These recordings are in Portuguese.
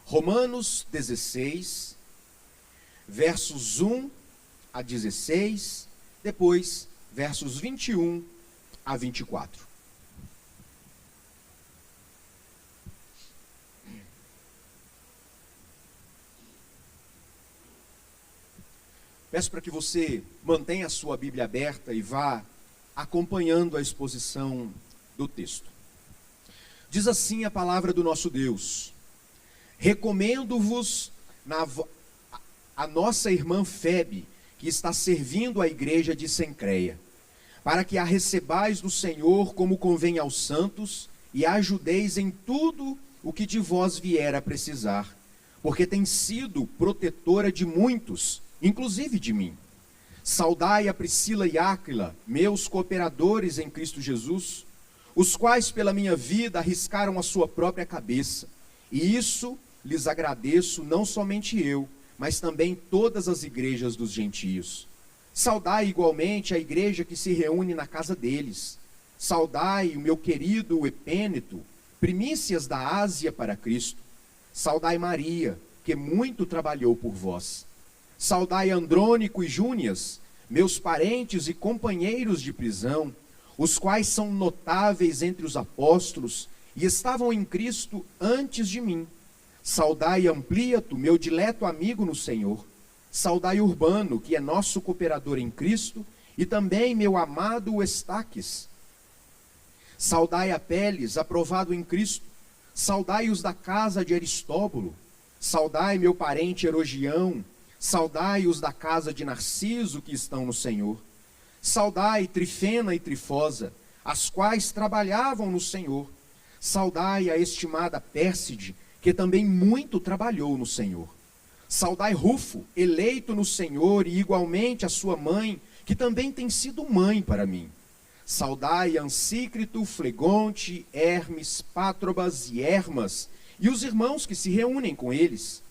Romanos 16, versos 1 a 16, depois versos 21 a 24. Peço para que você mantenha a sua Bíblia aberta e vá acompanhando a exposição do texto. Diz assim a palavra do nosso Deus: recomendo-vos a nossa irmã Febe, que está servindo a igreja de Cencreia, para que a recebais do Senhor como convém aos santos, e a ajudeis em tudo o que de vós vier a precisar, porque tem sido protetora de muitos, inclusive de mim. Saudai a Priscila e Áquila, meus cooperadores em Cristo Jesus, os quais pela minha vida arriscaram a sua própria cabeça, e isso lhes agradeço, não somente eu, mas também todas as igrejas dos gentios. Saudai igualmente a igreja que se reúne na casa deles. Saudai o meu querido Epêneto, primícias da Ásia para Cristo. Saudai Maria, que muito trabalhou por vós. Saudai Andrônico e Júnias, meus parentes e companheiros de prisão, os quais são notáveis entre os apóstolos e estavam em Cristo antes de mim. Saudai Amplíato, meu dileto amigo no Senhor. Saudai Urbano, que é nosso cooperador em Cristo, e também meu amado Estaques. Saudai Apeles, aprovado em Cristo. Saudai os da casa de Aristóbulo. Saudai meu parente Herodião. Saudai os da casa de Narciso, que estão no Senhor. Saudai Trifena e Trifosa, as quais trabalhavam no Senhor. Saudai a estimada Pérside, que também muito trabalhou no Senhor. Saudai Rufo, eleito no Senhor, e igualmente a sua mãe, que também tem sido mãe para mim. Saudai Ansícrito, Flegonte, Hermes, Pátrobas e Hermas, e os irmãos que se reúnem com eles.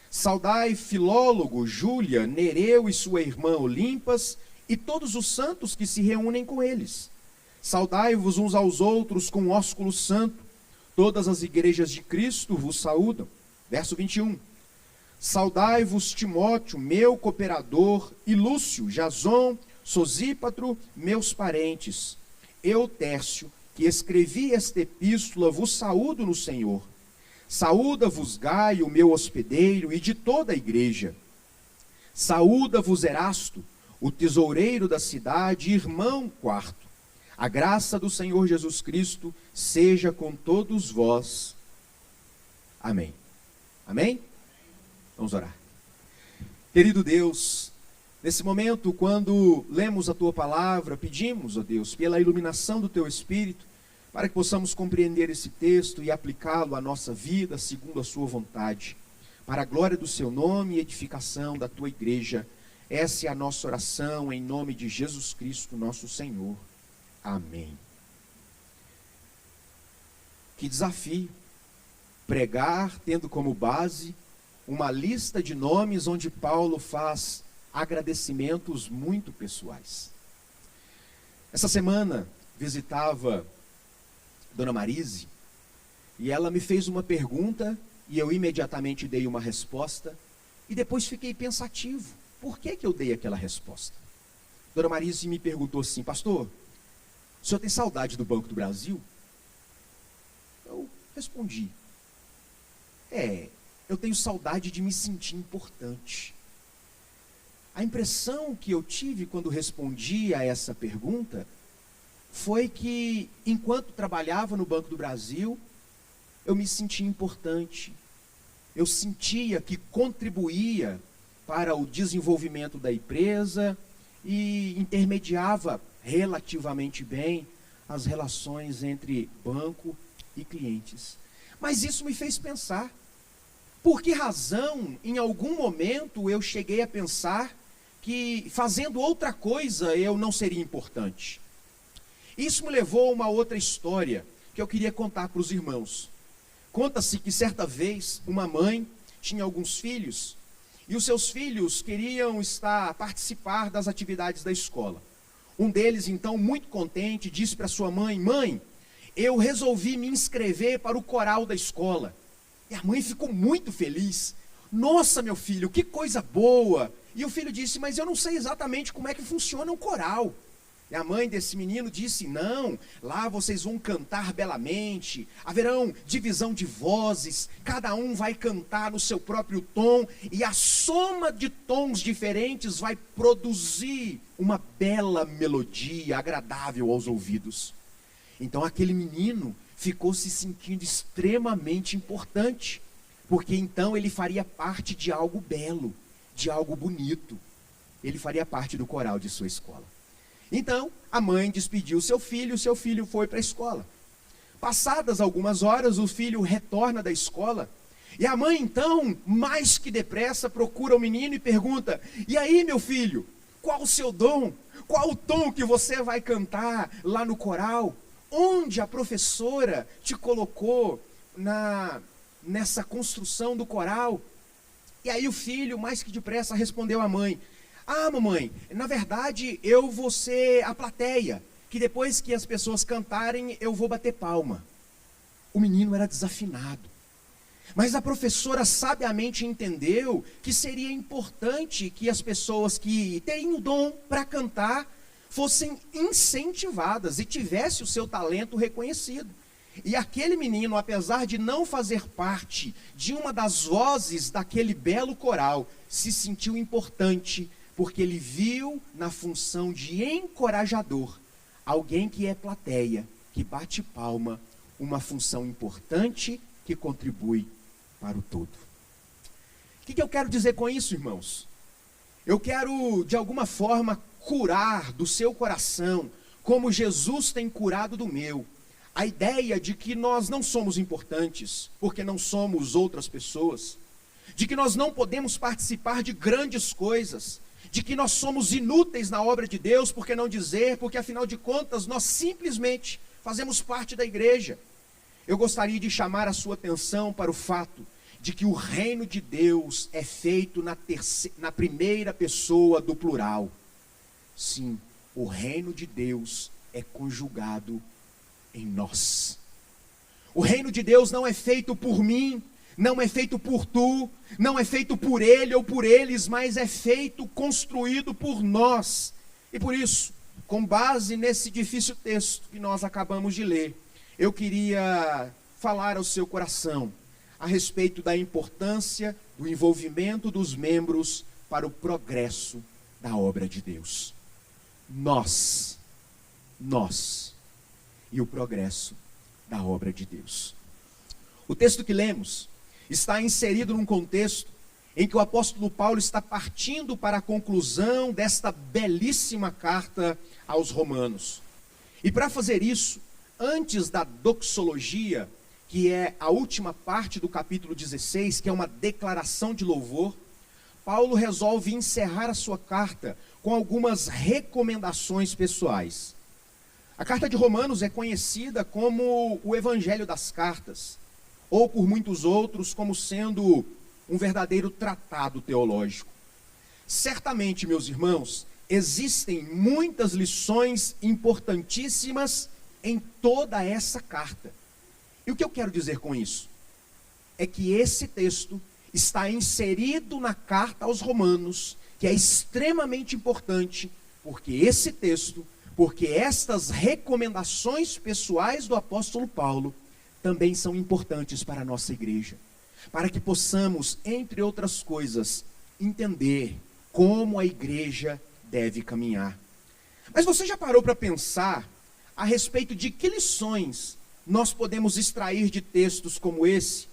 Saudai Filólogo, Júlia, Nereu e sua irmã Olimpas, e todos os santos que se reúnem com eles. Saudai-vos uns aos outros com ósculo santo. Todas as igrejas de Cristo vos saúdam. Verso 21. Saudai-vos Timóteo, meu cooperador, e Lúcio, Jason, Sosípatro, meus parentes. Eu, Tércio, que escrevi esta epístola, vos saúdo no Senhor. Saúda-vos Gaio, meu hospedeiro, e de toda a igreja. Saúda-vos Erasto, o tesoureiro da cidade, irmão quarto. A graça do Senhor Jesus Cristo seja com todos vós. Amém. Amém? Vamos orar. Querido Deus, nesse momento, quando lemos a Tua palavra, pedimos, ó Deus, pela iluminação do Teu Espírito, para que possamos compreender esse texto e aplicá-lo à nossa vida, segundo a Sua vontade, para a glória do Seu nome e edificação da Tua igreja. Essa é a nossa oração, em nome de Jesus Cristo, nosso Senhor. Amém. Que desafio pregar tendo como base uma lista de nomes onde Paulo faz agradecimentos muito pessoais. Essa semana visitava Dona Marise e ela me fez uma pergunta e eu imediatamente dei uma resposta e depois fiquei pensativo. Por que eu dei aquela resposta? Dona Marise me perguntou assim: pastor, o senhor tem saudade do Banco do Brasil? Eu respondi: eu tenho saudade de me sentir importante. A impressão que eu tive quando respondi a essa pergunta foi que, enquanto trabalhava no Banco do Brasil, eu me sentia importante. Eu sentia que contribuía para o desenvolvimento da empresa e intermediava relativamente bem as relações entre banco e clientes. Mas isso me fez pensar. Por que razão, em algum momento, eu cheguei a pensar que fazendo outra coisa eu não seria importante? Isso me levou a uma outra história que eu queria contar para os irmãos. Conta-se que certa vez uma mãe tinha alguns filhos e os seus filhos queriam participar das atividades da escola. Um deles, então, muito contente, disse para sua mãe: mãe, eu resolvi me inscrever para o coral da escola. E a mãe ficou muito feliz. Nossa, meu filho, que coisa boa! E o filho disse, mas eu não sei exatamente como é que funciona um coral. E a mãe desse menino disse, não, lá vocês vão cantar belamente, haverão divisão de vozes, cada um vai cantar no seu próprio tom, e a soma de tons diferentes vai produzir uma bela melodia agradável aos ouvidos. Então aquele menino ficou se sentindo extremamente importante, porque então ele faria parte de algo belo, de algo bonito. Ele faria parte do coral de sua escola. Então, a mãe despediu o seu filho foi para a escola. Passadas algumas horas, o filho retorna da escola, e a mãe então, mais que depressa, procura o menino e pergunta, e aí, meu filho, qual o seu dom? Qual o tom que você vai cantar lá no coral? Onde a professora te colocou nessa construção do coral? E aí o filho, mais que depressa, respondeu à mãe, ah, mamãe, na verdade eu vou ser a plateia, que depois que as pessoas cantarem, eu vou bater palma. O menino era desafinado, mas a professora sabiamente entendeu que seria importante que as pessoas que têm o dom para cantar fossem incentivadas e tivessem o seu talento reconhecido. E aquele menino, apesar de não fazer parte de uma das vozes daquele belo coral, se sentiu importante, porque ele viu na função de encorajador, alguém que é plateia, que bate palma, uma função importante que contribui para o todo. O que eu quero dizer com isso, irmãos? Eu quero, de alguma forma, curar do seu coração, como Jesus tem curado do meu, a ideia de que nós não somos importantes, porque não somos outras pessoas, de que nós não podemos participar de grandes coisas, de que nós somos inúteis na obra de Deus, por que não dizer, porque afinal de contas nós simplesmente fazemos parte da igreja. Eu gostaria de chamar a sua atenção para o fato de que o reino de Deus é feito na primeira pessoa do plural. Sim, o reino de Deus é conjugado em nós. O reino de Deus não é feito por mim, não é feito por tu, não é feito por ele ou por eles, mas é feito, construído por nós. E por isso, com base nesse difícil texto que nós acabamos de ler, eu queria falar ao seu coração a respeito da importância do envolvimento dos membros para o progresso da obra de Deus. Nós e o progresso da obra de Deus. O texto que lemos está inserido num contexto em que o apóstolo Paulo está partindo para a conclusão desta belíssima carta aos Romanos. E para fazer isso, antes da doxologia, que é a última parte do capítulo 16, que é uma declaração de louvor, Paulo resolve encerrar a sua carta com algumas recomendações pessoais. A carta de Romanos é conhecida como o Evangelho das Cartas, ou por muitos outros como sendo um verdadeiro tratado teológico. Certamente, meus irmãos, existem muitas lições importantíssimas em toda essa carta. E o que eu quero dizer com isso? É que esse texto está inserido na carta aos Romanos, que é extremamente importante, porque estas recomendações pessoais do apóstolo Paulo também são importantes para a nossa igreja, para que possamos, entre outras coisas, entender como a igreja deve caminhar. Mas você já parou para pensar a respeito de que lições nós podemos extrair de textos como esse?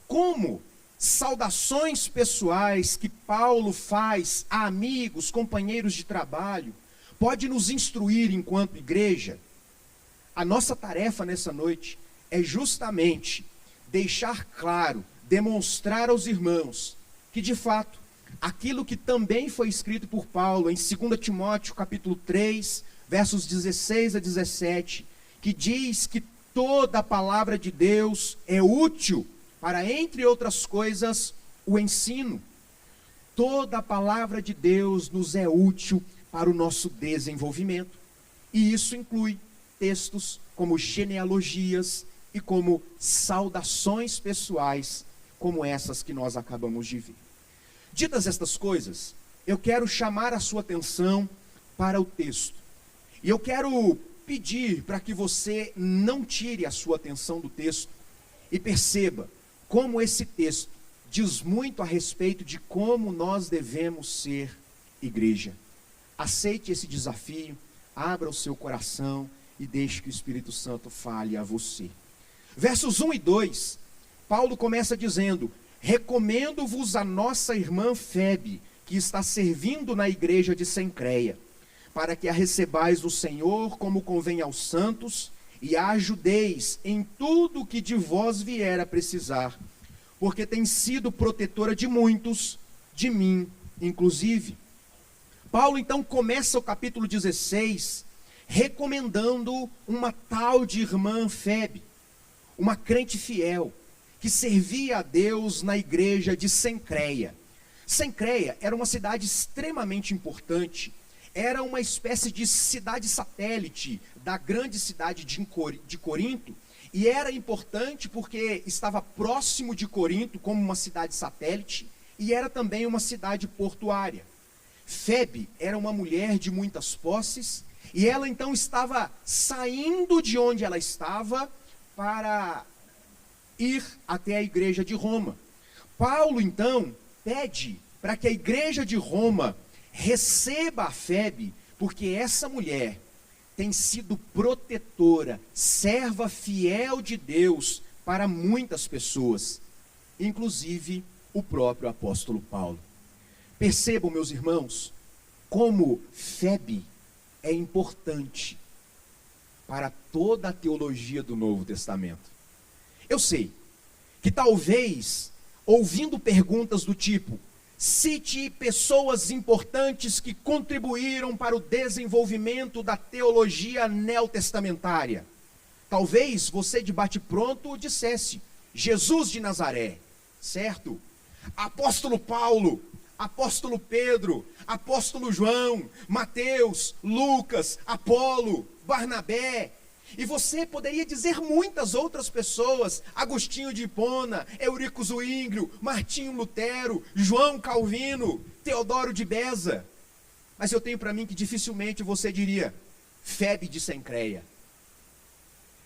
Como saudações pessoais que Paulo faz a amigos, companheiros de trabalho, pode nos instruir enquanto igreja? A nossa tarefa nessa noite é justamente deixar claro, demonstrar aos irmãos que de fato, aquilo que também foi escrito por Paulo em 2 Timóteo capítulo 3, versos 16 a 17, que diz que toda a palavra de Deus é útil para, entre outras coisas, o ensino. Toda a palavra de Deus nos é útil para o nosso desenvolvimento. E isso inclui textos como genealogias, e como saudações pessoais, como essas que nós acabamos de ver. Ditas estas coisas, eu quero chamar a sua atenção para o texto. E eu quero pedir para que você não tire a sua atenção do texto e perceba como esse texto diz muito a respeito de como nós devemos ser igreja. Aceite esse desafio, abra o seu coração e deixe que o Espírito Santo fale a você. Versos 1 e 2, Paulo começa dizendo: recomendo-vos a nossa irmã Febe, que está servindo na igreja de Cencreia, para que a recebais do Senhor como convém aos santos, e a ajudeis em tudo o que de vós vier a precisar, porque tem sido protetora de muitos, de mim inclusive. Paulo então começa o capítulo 16, recomendando uma tal de irmã Febe, uma crente fiel, que servia a Deus na igreja de Cencreia. Cencreia era uma cidade extremamente importante, era uma espécie de cidade satélite da grande cidade de Corinto, e era importante porque estava próximo de Corinto como uma cidade satélite, e era também uma cidade portuária. Febe era uma mulher de muitas posses, e ela então estava saindo de onde ela estava para ir até a igreja de Roma. Paulo então pede para que a igreja de Roma receba a Febe, porque essa mulher tem sido protetora, serva fiel de Deus para muitas pessoas, inclusive o próprio apóstolo Paulo. Percebam, meus irmãos, como Febe é importante para toda a teologia do Novo Testamento. Eu sei que talvez, ouvindo perguntas do tipo: cite pessoas importantes que contribuíram para o desenvolvimento da teologia neotestamentária. Talvez você de bate-pronto dissesse: Jesus de Nazaré, certo? Apóstolo Paulo, apóstolo Pedro, apóstolo João, Mateus, Lucas, Apolo, Barnabé. E você poderia dizer muitas outras pessoas: Agostinho de Hipona, Eurico Zwinglio, Martinho Lutero, João Calvino, Teodoro de Beza. Mas eu tenho para mim que dificilmente você diria Febe de Cencreia.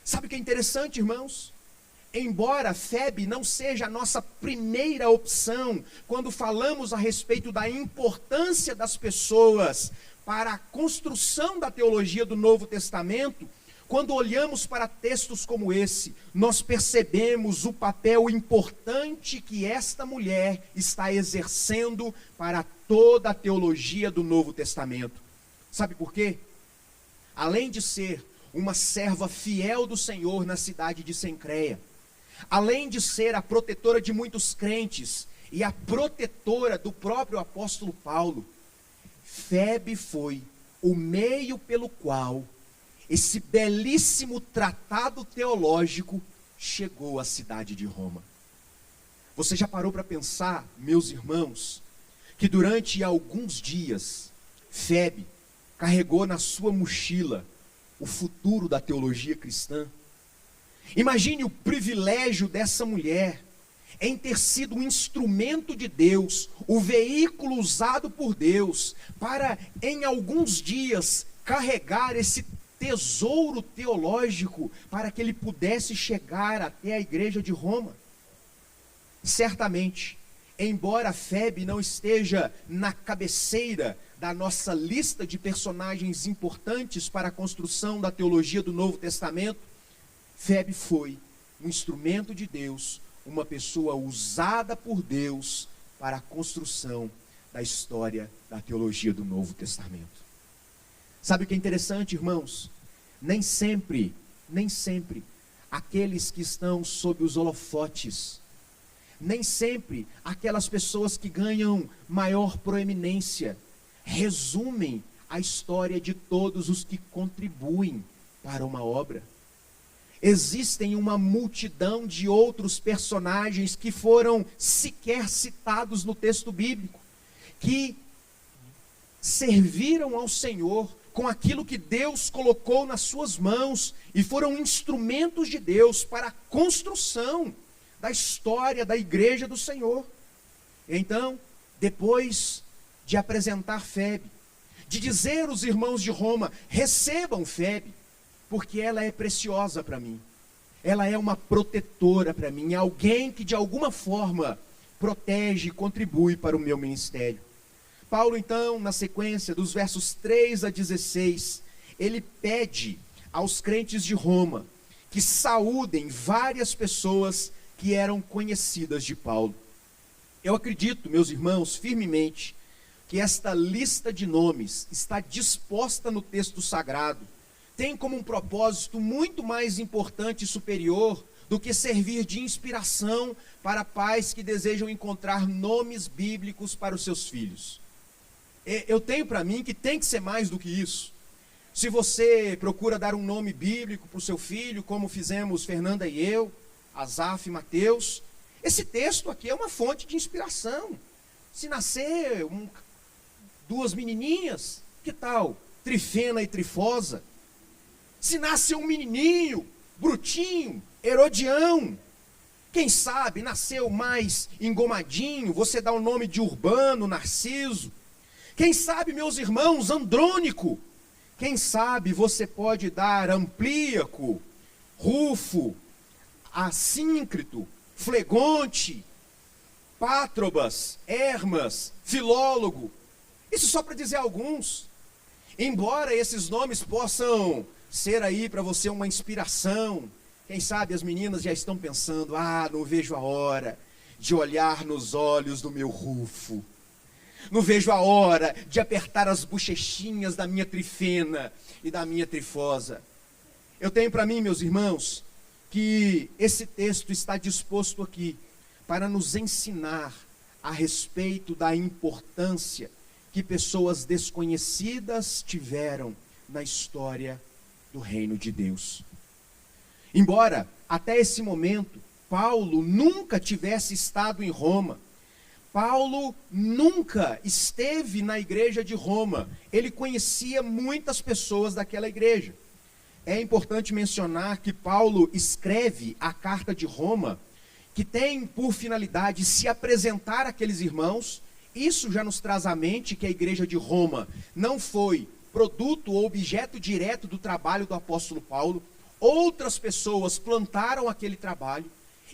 Sabe o que é interessante, irmãos? Embora Febe não seja a nossa primeira opção quando falamos a respeito da importância das pessoas para a construção da teologia do Novo Testamento, quando olhamos para textos como esse, nós percebemos o papel importante que esta mulher está exercendo para toda a teologia do Novo Testamento. Sabe por quê? Além de ser uma serva fiel do Senhor na cidade de Cencreia, além de ser a protetora de muitos crentes e a protetora do próprio apóstolo Paulo, Febe foi o meio pelo qual esse belíssimo tratado teológico chegou à cidade de Roma. Você já parou para pensar, meus irmãos, que durante alguns dias, Febe carregou na sua mochila o futuro da teologia cristã? Imagine o privilégio dessa mulher em ter sido um instrumento de Deus, o veículo usado por Deus, para em alguns dias carregar esse tesouro teológico para que ele pudesse chegar até a igreja de Roma. Certamente, embora Febe não esteja na cabeceira da nossa lista de personagens importantes para a construção da teologia do Novo Testamento, Febe foi um instrumento de Deus, uma pessoa usada por Deus para a construção da história da teologia do Novo Testamento. Sabe o que é interessante, irmãos? Nem sempre, aqueles que estão sob os holofotes, nem sempre aquelas pessoas que ganham maior proeminência, resumem a história de todos os que contribuem para uma obra. Existem uma multidão de outros personagens que foram sequer citados no texto bíblico, que serviram ao Senhor com aquilo que Deus colocou nas suas mãos e foram instrumentos de Deus para a construção da história da igreja do Senhor. Então, depois de apresentar Febe, de dizer aos irmãos de Roma: recebam Febe, porque ela é preciosa para mim, ela é uma protetora para mim, é alguém que de alguma forma protege e contribui para o meu ministério. Paulo, então, na sequência dos versos 3 a 16, ele pede aos crentes de Roma que saúdem várias pessoas que eram conhecidas de Paulo. Eu acredito, meus irmãos, firmemente, que esta lista de nomes está disposta no texto sagrado, tem como um propósito muito mais importante e superior do que servir de inspiração para pais que desejam encontrar nomes bíblicos para os seus filhos. Eu tenho para mim que tem que ser mais do que isso. Se você procura dar um nome bíblico para o seu filho, como fizemos Fernanda e eu, Asaf e Mateus, esse texto aqui é uma fonte de inspiração. Se nascer duas menininhas, que tal? Trifena e Trifosa. Se nascer um menininho, Brutinho, Herodião, quem sabe nasceu mais engomadinho, você dá o nome de Urbano, Narciso. Quem sabe, meus irmãos, Andrônico. Quem sabe você pode dar Amplíaco, Rufo, Assíncrito, Flegonte, Pátrobas, Hermas, Filólogo. Isso só para dizer alguns. Embora esses nomes possam ser aí para você uma inspiração, quem sabe as meninas já estão pensando: não vejo a hora de olhar nos olhos do meu Rufo. Não vejo a hora de apertar as bochechinhas da minha Trifena e da minha Trifosa. Eu tenho para mim, meus irmãos, que esse texto está disposto aqui para nos ensinar a respeito da importância que pessoas desconhecidas tiveram na história do reino de Deus. Embora, até esse momento, Paulo nunca tivesse estado em Roma, Paulo nunca esteve na igreja de Roma, ele conhecia muitas pessoas daquela igreja. É importante mencionar que Paulo escreve a carta de Roma, que tem por finalidade se apresentar àqueles irmãos. Isso já nos traz à mente que a igreja de Roma não foi produto ou objeto direto do trabalho do apóstolo Paulo. Outras pessoas plantaram aquele trabalho.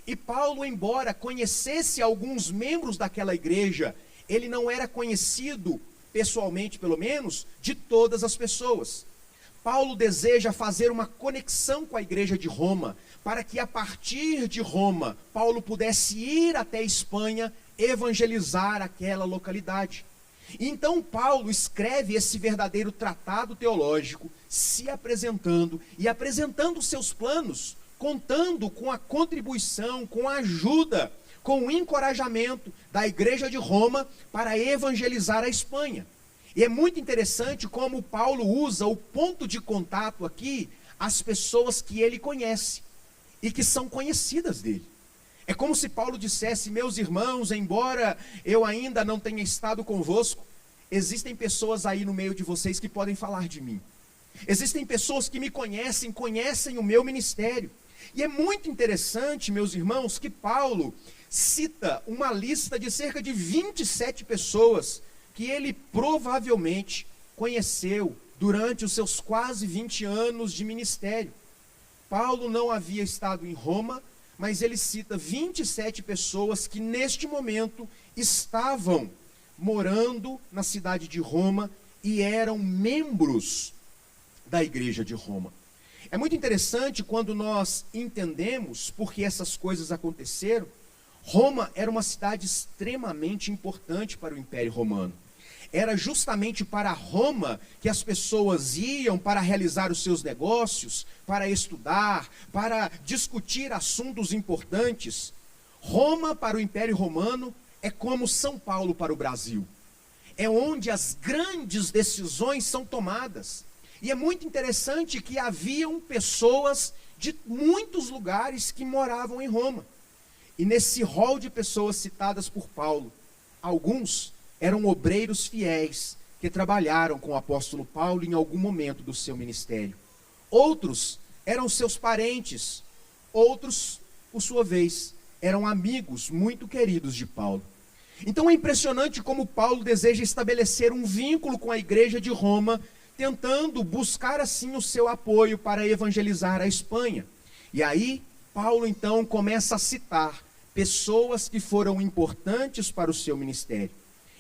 E Paulo, embora conhecesse alguns membros daquela igreja, ele não era conhecido, pessoalmente pelo menos, de todas as pessoas. Paulo deseja fazer uma conexão com a igreja de Roma, para que a partir de Roma, Paulo pudesse ir até a Espanha, evangelizar aquela localidade. Então Paulo escreve esse verdadeiro tratado teológico, se apresentando e apresentando seus planos, contando com a contribuição, com a ajuda, com o encorajamento da igreja de Roma para evangelizar a Espanha. E é muito interessante como Paulo usa o ponto de contato aqui, as pessoas que ele conhece e que são conhecidas dele. É como se Paulo dissesse: meus irmãos, embora eu ainda não tenha estado convosco, existem pessoas aí no meio de vocês que podem falar de mim. Existem pessoas que me conhecem, conhecem o meu ministério. E é muito interessante, meus irmãos, que Paulo cita uma lista de cerca de 27 pessoas que ele provavelmente conheceu durante os seus quase 20 anos de ministério. Paulo não havia estado em Roma, mas ele cita 27 pessoas que neste momento estavam morando na cidade de Roma e eram membros da igreja de Roma. É muito interessante quando nós entendemos por que essas coisas aconteceram. Roma era uma cidade extremamente importante para o Império Romano. Era justamente para Roma que as pessoas iam para realizar os seus negócios, para estudar, para discutir assuntos importantes. Roma para o Império Romano é como São Paulo para o Brasil. É onde as grandes decisões são tomadas. E é muito interessante que haviam pessoas de muitos lugares que moravam em Roma. E nesse rol de pessoas citadas por Paulo, alguns eram obreiros fiéis que que trabalharam com o apóstolo Paulo em algum momento do seu ministério. Outros eram seus parentes, outros, por sua vez, eram amigos muito queridos de Paulo. Então é impressionante como Paulo deseja estabelecer um vínculo com a igreja de Roma, tentando buscar assim o seu apoio para evangelizar a Espanha. E aí, Paulo então começa a citar pessoas que foram importantes para o seu ministério.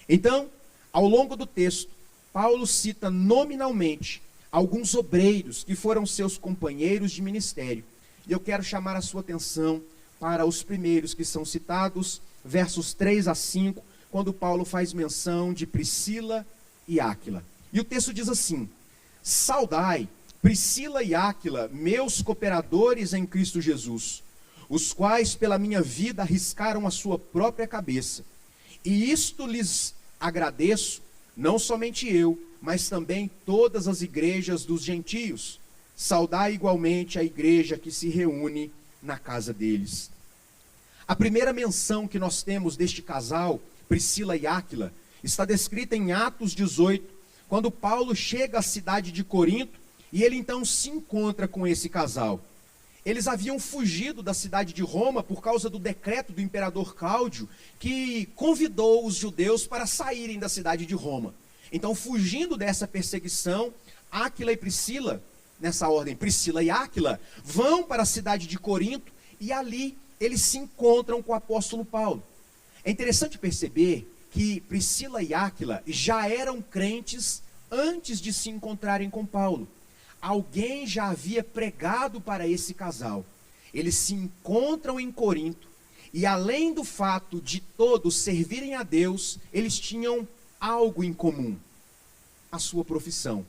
Então, ao longo do texto, Paulo cita nominalmente alguns obreiros que foram seus companheiros de ministério. E eu quero chamar a sua atenção para os primeiros que são citados, versos 3 a 5, quando Paulo faz menção de Priscila e Áquila. E o texto diz assim: saudai Priscila e Áquila, meus cooperadores em Cristo Jesus, os quais pela minha vida arriscaram a sua própria cabeça. E isto lhes agradeço, não somente eu, mas também todas as igrejas dos gentios. Saudai igualmente a igreja que se reúne na casa deles. A primeira menção que nós temos deste casal, Priscila e Áquila, está descrita em Atos 18, quando Paulo chega à cidade de Corinto e ele então se encontra com esse casal. Eles haviam fugido da cidade de Roma por causa do decreto do imperador Cláudio, que convidou os judeus para saírem da cidade de Roma. Então, fugindo dessa perseguição, Áquila e Priscila, nessa ordem, Priscila e Áquila, vão para a cidade de Corinto e ali eles se encontram com o apóstolo Paulo. É interessante perceber que Priscila e Áquila já eram crentes antes de se encontrarem com Paulo. Alguém já havia pregado para esse casal. Eles se encontram em Corinto e, além do fato de todos servirem a Deus, eles tinham algo em comum: a sua profissão.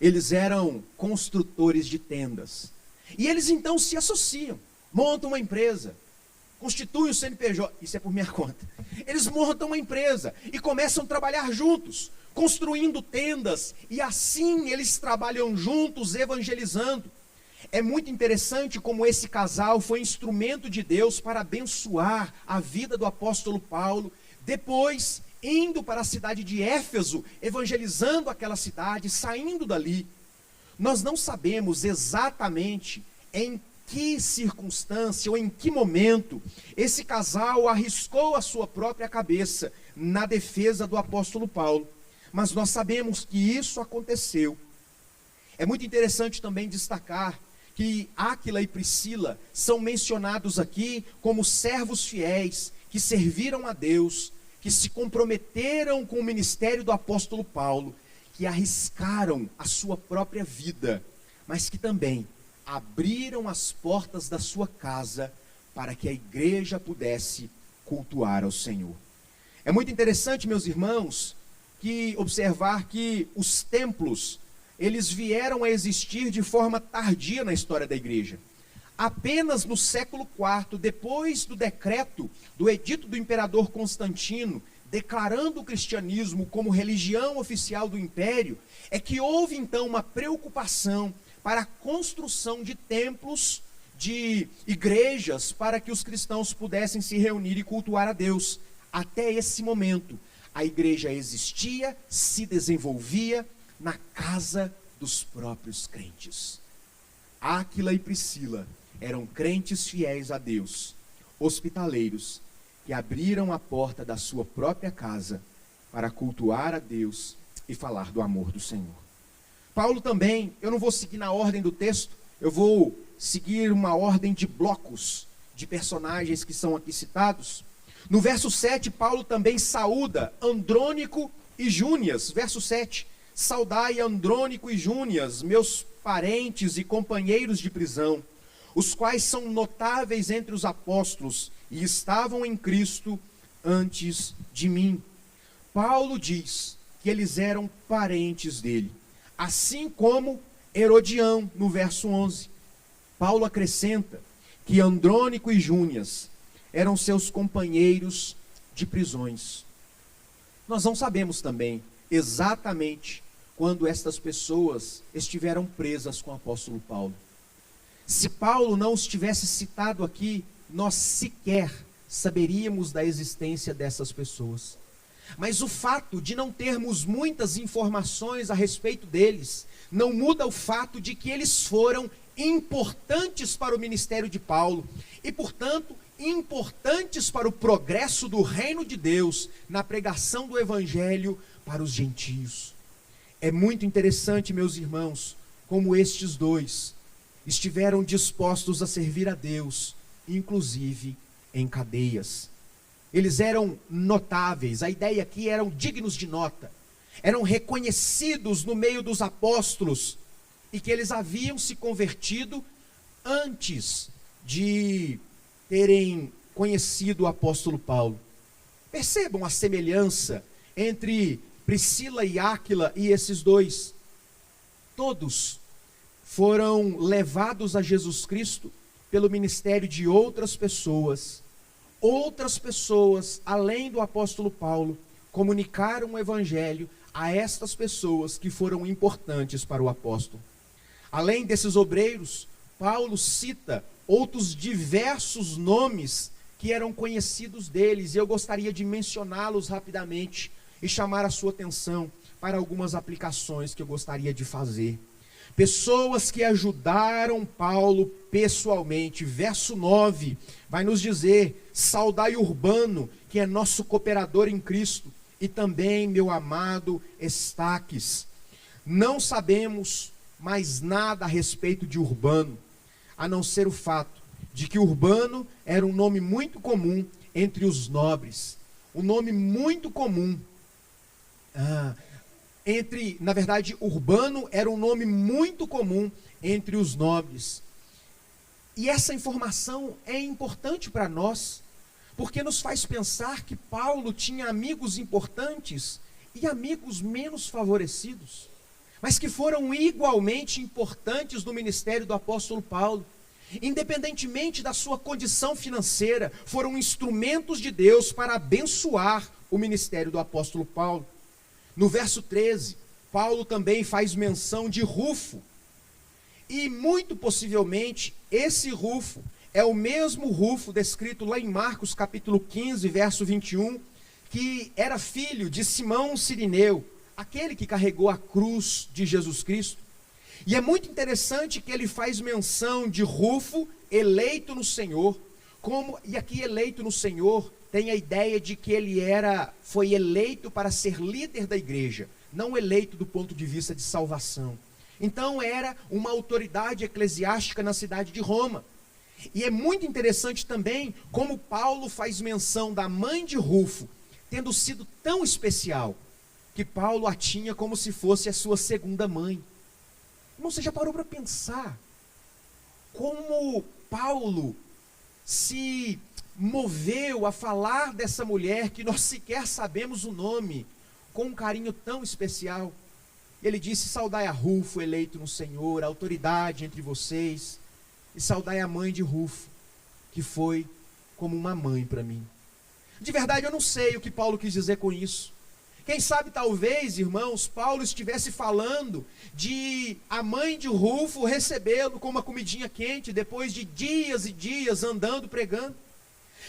Eles eram construtores de tendas. E eles então se associam, montam uma empresa, constituem o CNPJ, isso é por minha conta. Eles montam uma empresa e começam a trabalhar juntos, construindo tendas, e assim eles trabalham juntos, evangelizando. É muito interessante como esse casal foi instrumento de Deus para abençoar a vida do apóstolo Paulo, depois indo para a cidade de Éfeso, evangelizando aquela cidade, saindo dali. Nós não sabemos exatamente em que circunstância ou em que momento esse casal arriscou a sua própria cabeça na defesa do apóstolo Paulo, mas nós sabemos que isso aconteceu. É muito interessante também destacar que Áquila e Priscila são mencionados aqui como servos fiéis que serviram a Deus, que se comprometeram com o ministério do apóstolo Paulo, que arriscaram a sua própria vida, mas que também abriram as portas da sua casa para que a igreja pudesse cultuar ao Senhor. É muito interessante, meus irmãos, que observar que os templos, eles vieram a existir de forma tardia na história da igreja. Apenas no século IV, depois do decreto do edito do imperador Constantino, declarando o cristianismo como religião oficial do império, é que houve então uma preocupação para a construção de templos, de igrejas, para que os cristãos pudessem se reunir e cultuar a Deus. Até esse momento, a igreja existia, se desenvolvia na casa dos próprios crentes. Áquila e Priscila eram crentes fiéis a Deus, hospitaleiros, que abriram a porta da sua própria casa para cultuar a Deus e falar do amor do Senhor. Paulo também, eu não vou seguir na ordem do texto, eu vou seguir uma ordem de blocos de personagens que são aqui citados. No verso 7, Paulo também saúda Andrônico e Júnias. Verso 7, saudai Andrônico e Júnias, meus parentes e companheiros de prisão, os quais são notáveis entre os apóstolos e estavam em Cristo antes de mim. Paulo diz que eles eram parentes dele, assim como Herodião, no verso 11. Paulo acrescenta que Andrônico e Júnias eram seus companheiros de prisões. Nós não sabemos também exatamente quando estas pessoas estiveram presas com o apóstolo Paulo. Se Paulo não os tivesse citado aqui, nós sequer saberíamos da existência dessas pessoas. Mas o fato de não termos muitas informações a respeito deles não muda o fato de que eles foram importantes para o ministério de Paulo e, portanto, importantes para o progresso do reino de Deus na pregação do evangelho para os gentios. É muito interessante, meus irmãos, como estes dois estiveram dispostos a servir a Deus, inclusive em cadeias. Eles eram notáveis, a ideia aqui eram dignos de nota, eram reconhecidos no meio dos apóstolos, e que eles haviam se convertido antes de terem conhecido o apóstolo Paulo. Percebam a semelhança entre Priscila e Áquila e esses dois. Todos foram levados a Jesus Cristo pelo ministério de outras pessoas. Outras pessoas, além do apóstolo Paulo, comunicaram o evangelho a estas pessoas que foram importantes para o apóstolo. Além desses obreiros, Paulo cita outros diversos nomes que eram conhecidos deles, e eu gostaria de mencioná-los rapidamente e chamar a sua atenção para algumas aplicações que eu gostaria de fazer. Pessoas que ajudaram Paulo pessoalmente. Verso 9 vai nos dizer: saudai Urbano, que é nosso cooperador em Cristo, e também meu amado Estaques. Não sabemos mais nada a respeito de Urbano, a não ser o fato de que Urbano era um nome muito comum entre os nobres. Um nome muito comum. Na verdade, Urbano era um nome muito comum entre os nobres. E essa informação é importante para nós, porque nos faz pensar que Paulo tinha amigos importantes e amigos menos favorecidos, mas que foram igualmente importantes no ministério do apóstolo Paulo. Independentemente da sua condição financeira, foram instrumentos de Deus para abençoar o ministério do apóstolo Paulo. No verso 13, Paulo também faz menção de Rufo. E muito possivelmente, esse Rufo é o mesmo Rufo descrito lá em Marcos capítulo 15, verso 21, que era filho de Simão Cirineu, aquele que carregou a cruz de Jesus Cristo. E é muito interessante que ele faz menção de Rufo, eleito no Senhor, e aqui eleito no Senhor tem a ideia de que ele foi eleito para ser líder da igreja, não eleito do ponto de vista de salvação. Então era uma autoridade eclesiástica na cidade de Roma. E é muito interessante também como Paulo faz menção da mãe de Rufo, tendo sido tão especial, que Paulo a tinha como se fosse a sua segunda mãe. Irmão, você já parou para pensar como Paulo se moveu a falar dessa mulher que nós sequer sabemos o nome, com um carinho tão especial? Ele disse: saudai a Rufo, eleito no Senhor, a autoridade entre vocês, e saudai a mãe de Rufo, que foi como uma mãe para mim. De verdade, eu não sei o que Paulo quis dizer com isso. Quem sabe, talvez, irmãos, Paulo estivesse falando de a mãe de Rufo recebê-lo com uma comidinha quente, depois de dias e dias andando, pregando.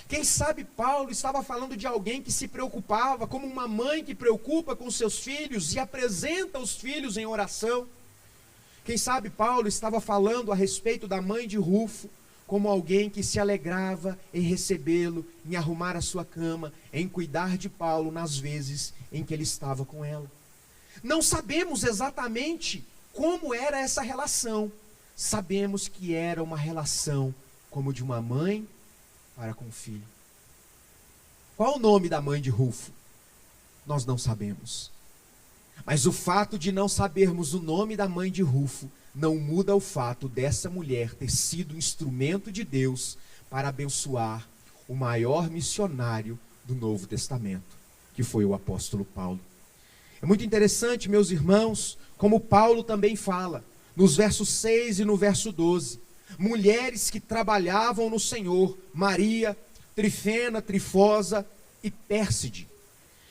Quem sabe Paulo estava falando de alguém que se preocupava, como uma mãe que preocupa com seus filhos e apresenta os filhos em oração. Quem sabe Paulo estava falando a respeito da mãe de Rufo, como alguém que se alegrava em recebê-lo, em arrumar a sua cama, em cuidar de Paulo nas vezes em que ele estava com ela. Não sabemos exatamente como era essa relação. Sabemos que era uma relação como de uma mãe para com o filho. Qual o nome da mãe de Rufo? Nós não sabemos. Mas o fato de não sabermos o nome da mãe de Rufo não muda o fato dessa mulher ter sido instrumento de Deus para abençoar o maior missionário do Novo Testamento, que foi o apóstolo Paulo. É muito interessante, meus irmãos, como Paulo também fala, nos versos 6 e no verso 12, mulheres que trabalhavam no Senhor: Maria, Trifena, Trifosa e Pérside.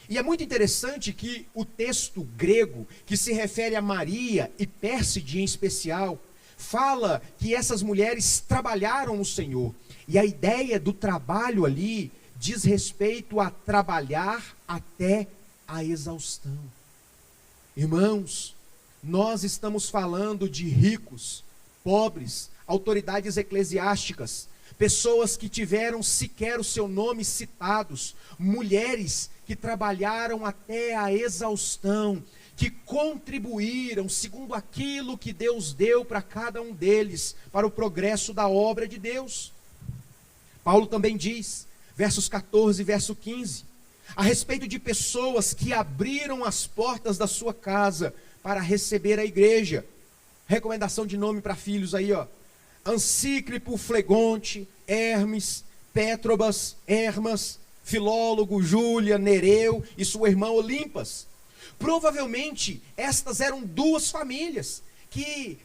E é muito interessante que o texto grego, que se refere a Maria e Pérside em especial, fala que essas mulheres trabalharam no Senhor. E a ideia do trabalho ali diz respeito a trabalhar até à exaustão. Irmãos, nós estamos falando de ricos, pobres, autoridades eclesiásticas, pessoas que tiveram sequer o seu nome citados, mulheres que trabalharam até a exaustão, que contribuíram segundo aquilo que Deus deu para cada um deles, para o progresso da obra de Deus. Paulo também diz, versos 14 e verso 15, a respeito de pessoas que abriram as portas da sua casa para receber a igreja. Recomendação de nome para filhos aí, ó. Ancícripo, Flegonte, Hermes, Pétrobas, Hermas, Filólogo, Júlia, Nereu e sua irmã Olimpas. Provavelmente estas eram duas famílias que,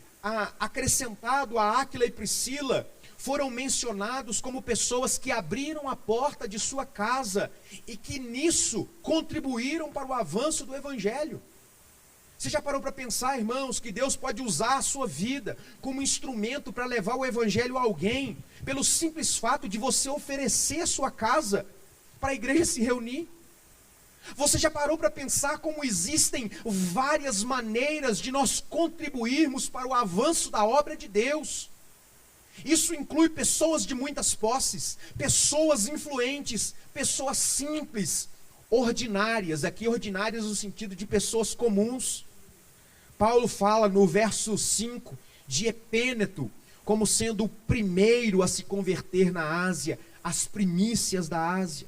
acrescentado a Áquila e Priscila, foram mencionados como pessoas que abriram a porta de sua casa e que nisso contribuíram para o avanço do evangelho. Você já parou para pensar, irmãos, que Deus pode usar a sua vida como instrumento para levar o evangelho a alguém, pelo simples fato de você oferecer a sua casa para a igreja se reunir? Você já parou para pensar como existem várias maneiras de nós contribuirmos para o avanço da obra de Deus? Isso inclui pessoas de muitas posses, pessoas influentes, pessoas simples, ordinárias, aqui ordinárias no sentido de pessoas comuns. Paulo fala no verso 5 de Epêneto como sendo o primeiro a se converter na Ásia, as primícias da Ásia.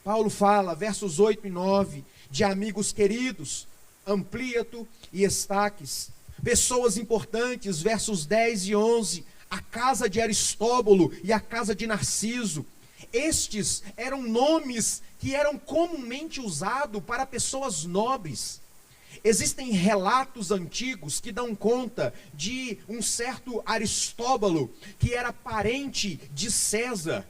Paulo fala, versos 8 e 9, de amigos queridos, Amplíato e Estaques, pessoas importantes, versos 10 e 11, a casa de Aristóbulo e a casa de Narciso. Estes eram nomes que eram comumente usados para pessoas nobres. Existem relatos antigos que dão conta de um certo Aristóbulo, que era parente de César.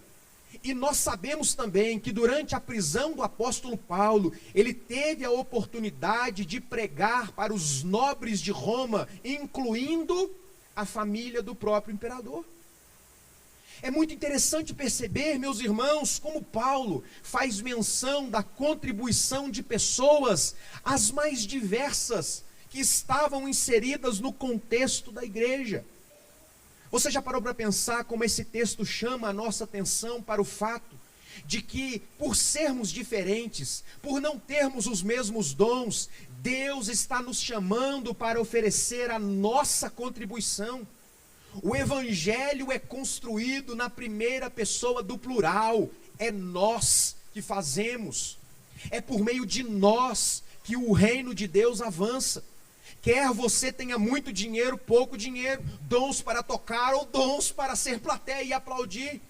E nós sabemos também que durante a prisão do apóstolo Paulo, ele teve a oportunidade de pregar para os nobres de Roma, incluindo a família do próprio imperador. É muito interessante perceber, meus irmãos, como Paulo faz menção da contribuição de pessoas, as mais diversas, que estavam inseridas no contexto da igreja. Você já parou para pensar como esse texto chama a nossa atenção para o fato de que, por sermos diferentes, por não termos os mesmos dons, Deus está nos chamando para oferecer a nossa contribuição. O evangelho é construído na primeira pessoa do plural, é nós que fazemos, é por meio de nós que o reino de Deus avança. Quer você tenha muito dinheiro, pouco dinheiro, dons para tocar ou dons para ser plateia e aplaudir,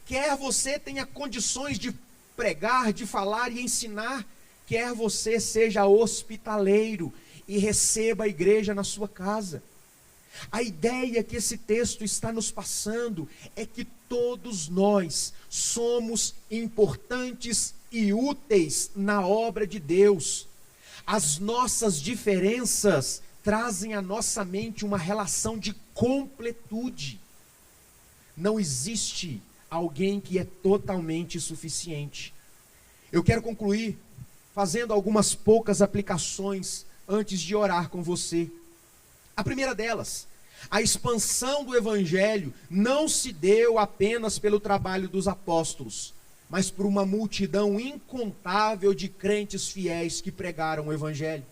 quer você tenha condições de pregar, de falar e ensinar, quer você seja hospitaleiro e receba a igreja na sua casa. A ideia que esse texto está nos passando é que todos nós somos importantes e úteis na obra de Deus. As nossas diferenças trazem à nossa mente uma relação de completude. Não existe alguém que é totalmente suficiente. Eu quero concluir fazendo algumas poucas aplicações antes de orar com você. A primeira delas, a expansão do evangelho não se deu apenas pelo trabalho dos apóstolos, mas por uma multidão incontável de crentes fiéis que pregaram o evangelho.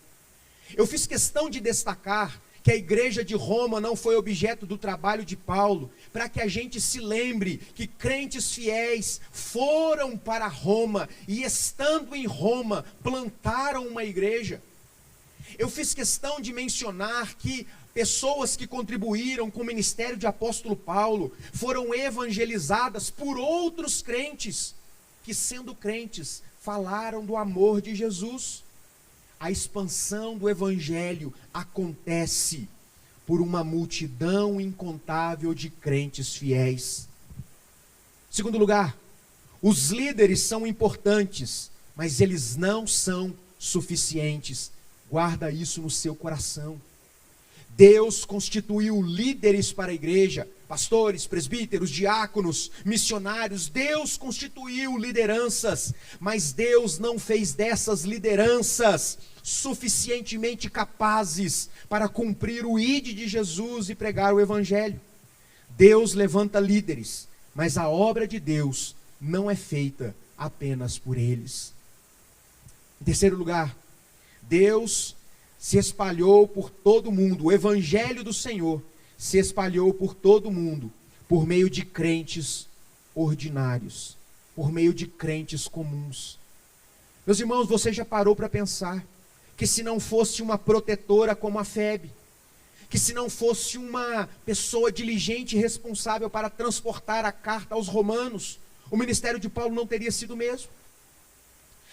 Eu fiz questão de destacar que a igreja de Roma não foi objeto do trabalho de Paulo, para que a gente se lembre que crentes fiéis foram para Roma e, estando em Roma, plantaram uma igreja. Eu fiz questão de mencionar que pessoas que contribuíram com o ministério de apóstolo Paulo foram evangelizadas por outros crentes, que sendo crentes, falaram do amor de Jesus. A expansão do evangelho acontece por uma multidão incontável de crentes fiéis. Segundo lugar, os líderes são importantes, mas eles não são suficientes. Guarda isso no seu coração. Deus constituiu líderes para a igreja, pastores, presbíteros, diáconos, missionários. Deus constituiu lideranças, mas Deus não fez dessas lideranças suficientemente capazes para cumprir o ide de Jesus e pregar o evangelho. Deus levanta líderes, mas a obra de Deus não é feita apenas por eles. Em terceiro lugar, Deus se espalhou por todo o mundo. O evangelho do Senhor se espalhou por todo o mundo, por meio de crentes ordinários, por meio de crentes comuns. Meus irmãos, você já parou para pensar que se não fosse uma protetora como a Febe, que se não fosse uma pessoa diligente e responsável para transportar a carta aos romanos, o ministério de Paulo não teria sido o mesmo?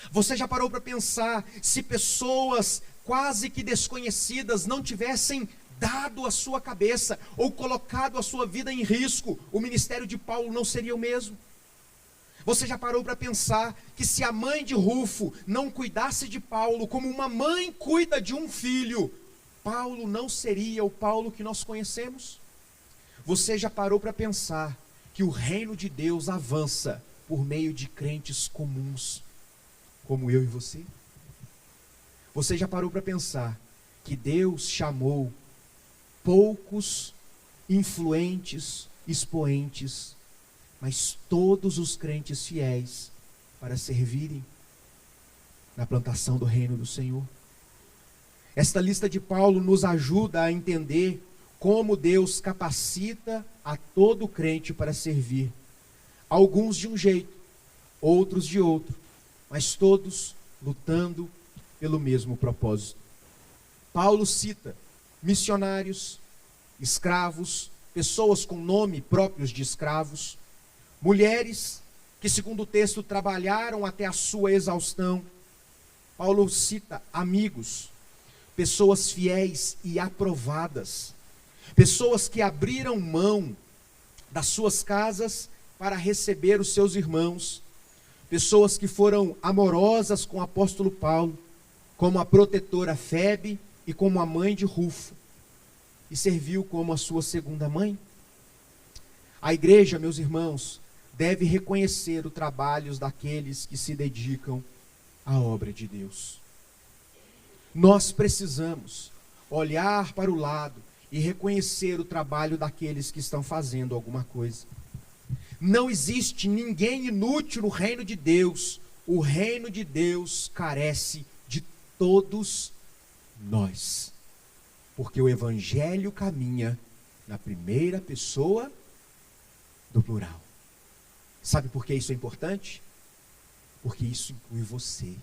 Você já parou para pensar se pessoas quase que desconhecidas não tivessem dado a sua cabeça ou colocado a sua vida em risco, o ministério de Paulo não seria o mesmo? Você já parou para pensar que se a mãe de Rufo não cuidasse de Paulo como uma mãe cuida de um filho, Paulo não seria o Paulo que nós conhecemos? Você já parou para pensar que o reino de Deus avança por meio de crentes comuns, como eu e você? Você já parou para pensar que Deus chamou poucos influentes expoentes, mas todos os crentes fiéis para servirem na plantação do reino do Senhor? Esta lista de Paulo nos ajuda a entender como Deus capacita a todo crente para servir. Alguns de um jeito, outros de outro, mas todos lutando pelo mesmo propósito. Paulo cita missionários, escravos, pessoas com nome próprios de escravos, mulheres que, segundo o texto, trabalharam até a sua exaustão. Paulo cita amigos, pessoas fiéis e aprovadas, pessoas que abriram mão das suas casas para receber os seus irmãos, pessoas que foram amorosas com o apóstolo Paulo, como a protetora Febe e como a mãe de Rufo, e serviu como a sua segunda mãe. A igreja, meus irmãos, deve reconhecer o trabalho daqueles que se dedicam à obra de Deus. Nós precisamos olhar para o lado e reconhecer o trabalho daqueles que estão fazendo alguma coisa. Não existe ninguém inútil no reino de Deus. O reino de Deus carece de todos nós, porque o evangelho caminha na primeira pessoa do plural. Sabe por que isso é importante? Porque isso inclui você.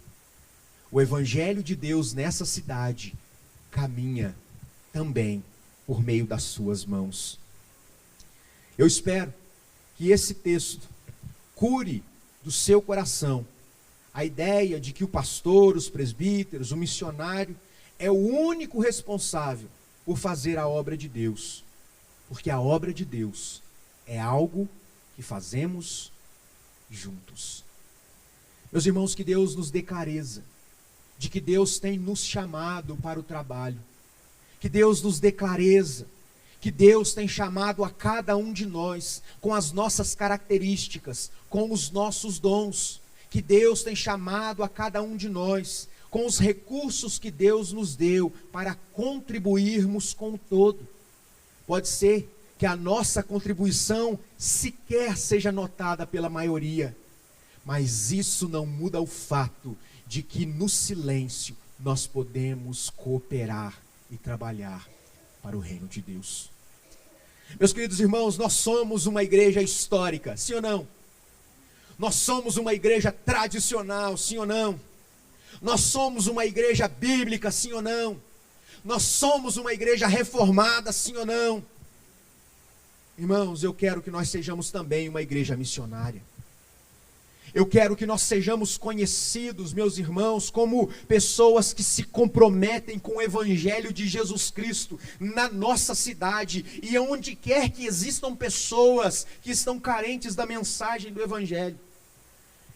O evangelho de Deus nessa cidade caminha também por meio das suas mãos. Eu espero que esse texto cure do seu coração a ideia de que o pastor, os presbíteros, o missionário é o único responsável por fazer a obra de Deus, porque a obra de Deus é algo que fazemos juntos. Meus irmãos, que Deus nos dê clareza de que Deus tem nos chamado para o trabalho, que Deus nos dê clareza que Deus tem chamado a cada um de nós com as nossas características, com os nossos dons, que Deus tem chamado a cada um de nós com os recursos que Deus nos deu para contribuirmos com o todo. Pode ser que a nossa contribuição sequer seja notada pela maioria, mas isso não muda o fato de que no silêncio nós podemos cooperar e trabalhar para o reino de Deus. Meus queridos irmãos, nós somos uma igreja histórica, sim ou não? Nós somos uma igreja tradicional, sim ou não? Nós somos uma igreja bíblica, sim ou não? Nós somos uma igreja reformada, sim ou não? Irmãos, eu quero que nós sejamos também uma igreja missionária. Eu quero que nós sejamos conhecidos, meus irmãos, como pessoas que se comprometem com o evangelho de Jesus Cristo na nossa cidade e onde quer que existam pessoas que estão carentes da mensagem do evangelho.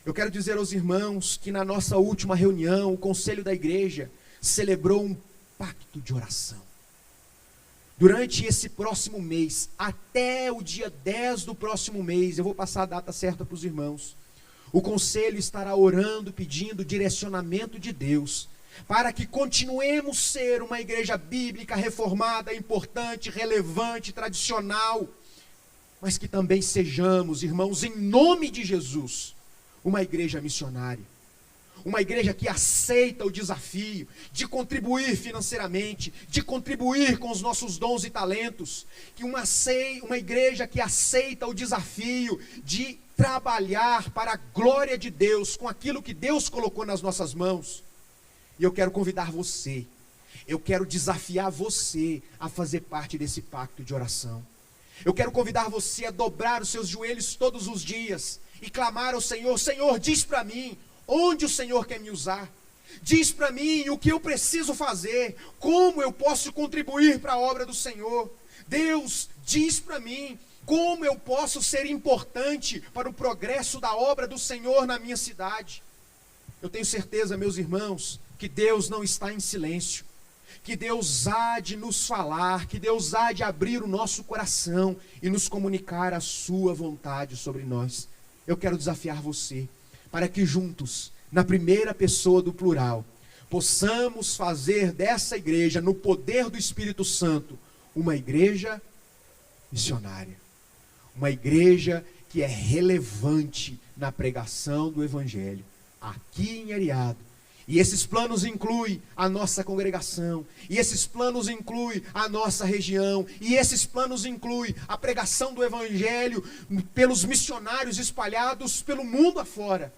Eu quero dizer aos irmãos que na nossa última reunião, o conselho da igreja celebrou um pacto de oração. durante esse próximo mês, até o dia 10 do próximo mês, eu vou passar a data certa para os irmãos, o conselho estará orando, pedindo direcionamento de Deus, para que continuemos ser uma igreja bíblica, reformada, importante, relevante, tradicional, mas que também sejamos, irmãos, em nome de Jesus, uma igreja missionária. Uma igreja que aceita o desafio de contribuir financeiramente, de contribuir com os nossos dons e talentos. Que uma igreja que aceita o desafio de trabalhar para a glória de Deus, com aquilo que Deus colocou nas nossas mãos. E eu quero convidar você, eu quero desafiar você a fazer parte desse pacto de oração. Eu quero convidar você a dobrar os seus joelhos todos os dias e clamar ao Senhor: Senhor, diz para mim onde o Senhor quer me usar. Diz para mim o que eu preciso fazer, como eu posso contribuir para a obra do Senhor. Deus, diz para mim como eu posso ser importante para o progresso da obra do Senhor na minha cidade. Eu tenho certeza, meus irmãos, que Deus não está em silêncio, que Deus há de nos falar, que Deus há de abrir o nosso coração e nos comunicar a sua vontade sobre nós. Eu quero desafiar você, para que juntos, na primeira pessoa do plural, possamos fazer dessa igreja, no poder do Espírito Santo, uma igreja missionária. Uma igreja que é relevante na pregação do Evangelho, aqui em Areado. E esses planos incluem a nossa congregação, e esses planos incluem a nossa região, e esses planos incluem a pregação do Evangelho pelos missionários espalhados pelo mundo afora.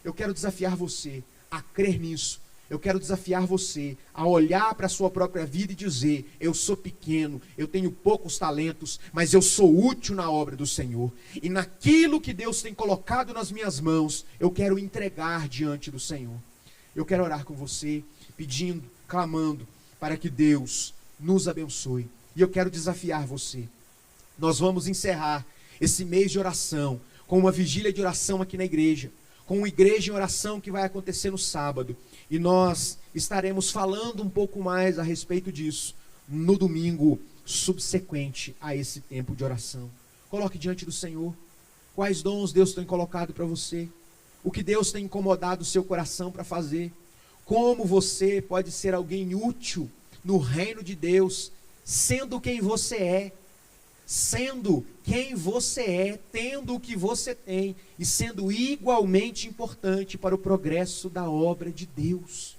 Eu quero desafiar você a crer nisso. Eu quero desafiar você a olhar para a sua própria vida e dizer: eu sou pequeno, eu tenho poucos talentos, mas eu sou útil na obra do Senhor. E naquilo que Deus tem colocado nas minhas mãos, eu quero entregar diante do Senhor. Eu quero orar com você, pedindo, clamando, para que Deus nos abençoe. E eu quero desafiar você. Nós vamos encerrar esse mês de oração com uma vigília de oração aqui na igreja, com uma igreja em oração que vai acontecer no sábado. E nós estaremos falando um pouco mais a respeito disso no domingo subsequente a esse tempo de oração. Coloque diante do Senhor quais dons Deus tem colocado para você, o que Deus tem incomodado o seu coração para fazer, como você pode ser alguém útil no reino de Deus, sendo quem você é, tendo o que você tem e sendo igualmente importante para o progresso da obra de Deus.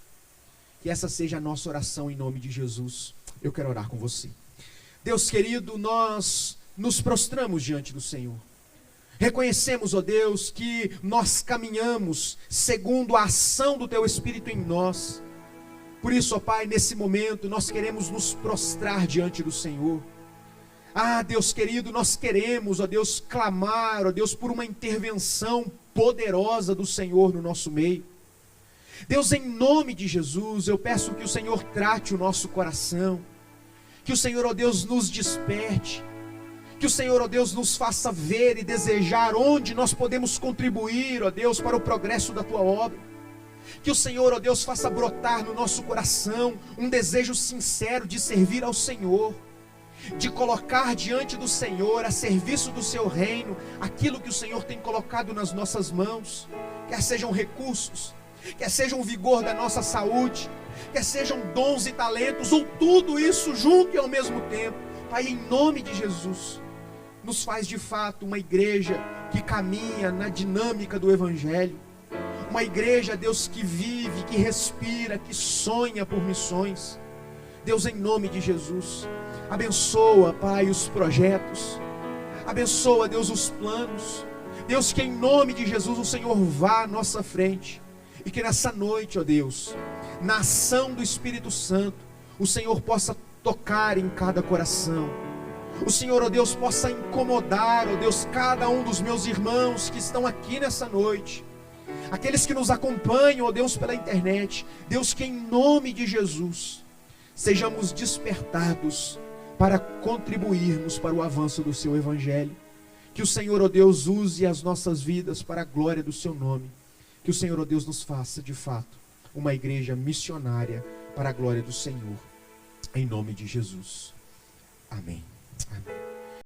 Que essa seja a nossa oração em nome de Jesus. Eu quero orar com você. Deus querido, nós nos prostramos diante do Senhor. Reconhecemos, ó Deus, que nós caminhamos segundo a ação do Teu Espírito em nós. Por isso, ó Pai, nesse momento nós queremos nos prostrar diante do Senhor. Ah, Deus querido, nós queremos, ó Deus, clamar, ó Deus, por uma intervenção poderosa do Senhor no nosso meio. Deus, em nome de Jesus, eu peço que o Senhor trate o nosso coração, que o Senhor, ó Deus, nos desperte, que o Senhor, ó Deus, nos faça ver e desejar onde nós podemos contribuir, ó Deus, para o progresso da Tua obra. Que o Senhor, ó Deus, faça brotar no nosso coração um desejo sincero de servir ao Senhor, de colocar diante do Senhor, a serviço do Seu reino, aquilo que o Senhor tem colocado nas nossas mãos, quer sejam recursos, quer sejam o vigor da nossa saúde, quer sejam dons e talentos, ou tudo isso junto e ao mesmo tempo. Pai, em nome de Jesus, nos faz de fato uma igreja que caminha na dinâmica do Evangelho, uma igreja, Deus, que vive, que respira, que sonha por missões. Deus, em nome de Jesus, abençoa, Pai, os projetos, abençoa, Deus, os planos. Deus, que em nome de Jesus o Senhor vá à nossa frente, e que nessa noite, ó Deus, na ação do Espírito Santo, o Senhor possa tocar em cada coração. O Senhor, ó Deus, possa incomodar, ó Deus, cada um dos meus irmãos que estão aqui nessa noite, aqueles que nos acompanham, ó Deus, pela internet. Deus, que em nome de Jesus sejamos despertados para contribuirmos para o avanço do Seu Evangelho. Que o Senhor, ó Deus, use as nossas vidas para a glória do Seu nome. Que o Senhor, ó Deus, nos faça de fato uma igreja missionária para a glória do Senhor, em nome de Jesus. Amém. Amém.